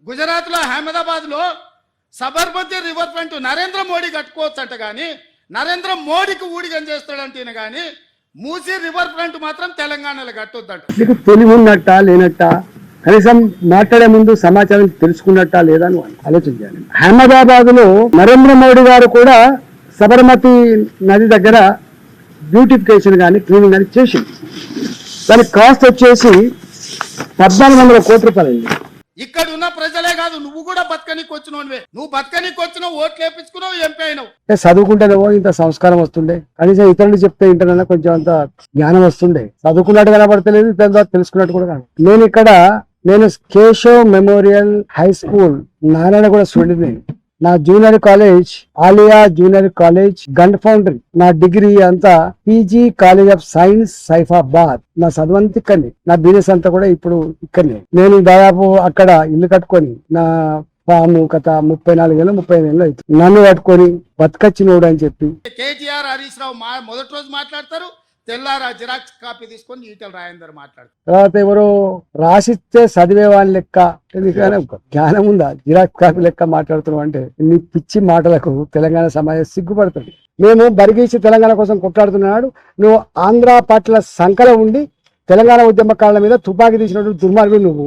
గుజరాత్లో అహ్మదాబాద్లో Sabarmati river front Narendra Modi కట్టుకోవచ్చంట కానీ నరేంద్ర మోడీకి ఊడిగం చేస్తాడంటేనే కానీ మూసీ రివర్ ఫ్రంట్ మాత్రం తెలంగాణలో కట్టొద్దంట. మీకు తెలివి ఉన్నట్టా లేనట్టా, కనీసం మాట్లాడే ముందు సమాచారం తెలుసుకున్నట్టా లేదా అని ఆలోచించాలి. అహ్మదాబాద్ లో నరేంద్ర మోడీ గారు కూడా సబర్మతి నది దగ్గర బ్యూటిఫికేషన్ కానీ క్లీనింగ్ కానీ చేసింది. దానికి కాస్ట్ వచ్చేసి 1400 కోట్ల రూపాయలు అయింది. ఇక్కడ ఉన్న ప్రజలే కాదు, నువ్వు కూడా బతకనికి వచ్చినవే. నువ్వు బతకనికి వచ్చినావు, ఓట్లు వేపించుకున్నావు, ఎంపీ అయినావు. చదువుకుంటేనేమో ఇంత సంస్కారం వస్తుండే, కనీసం ఇతరులు చెప్తే ఇంటర్నన్నా కొంచెం అంత జ్ఞానం వస్తుండే. చదువుకున్నట్టు కనబడతలేదు, ఇతరుల తెలుసుకున్నట్టు కూడా కాదు. నేను Keshav memorial high school Narayanguda student. నా junior college Aliya junior college gun foundry. నా డిగ్రీ అంతా PG college of science Saifabad. నా చదువంతా ఇక్కడనే, నా బిజినెస్ అంతా కూడా ఇప్పుడు ఇక్కడనే. నేను దాదాపు అక్కడ ఇల్లు కట్టుకొని నా పాము కథ 34 ఏళ్ళు 35 ఏళ్ళు అవుతుంది. నన్ను కట్టుకొని బతకచ్చినోడు అని చెప్పి కేటీఆర్ హరీష్ రావు మొదటి రోజు మాట్లాడతారు, తెల్లారా జిరాక్స్ కాపీ తీసుకొని ఈటల రాజేందర్ మాట్లాడతారు. తర్వాత ఎవరో రాసిస్తే చదివే వాళ్ళ లెక్క, ఎందుకనే జ్ఞానం ఉందా జిరాక్స్ కాపీ లెక్క మాట్లాడుతున్నాం అంటే నీ పిచ్చి మాటలకు తెలంగాణ సమాజం సిగ్గుపడుతుంది. మేము బరిగీసి తెలంగాణ కోసం కొట్లాడుతున్నాడు, నువ్వు ఆంధ్ర పట్ల సంకల ఉండి తెలంగాణ ఉద్యమకారుల మీద తుపాకీ తీసినట్టు దుర్మార్గుడు నువ్వు.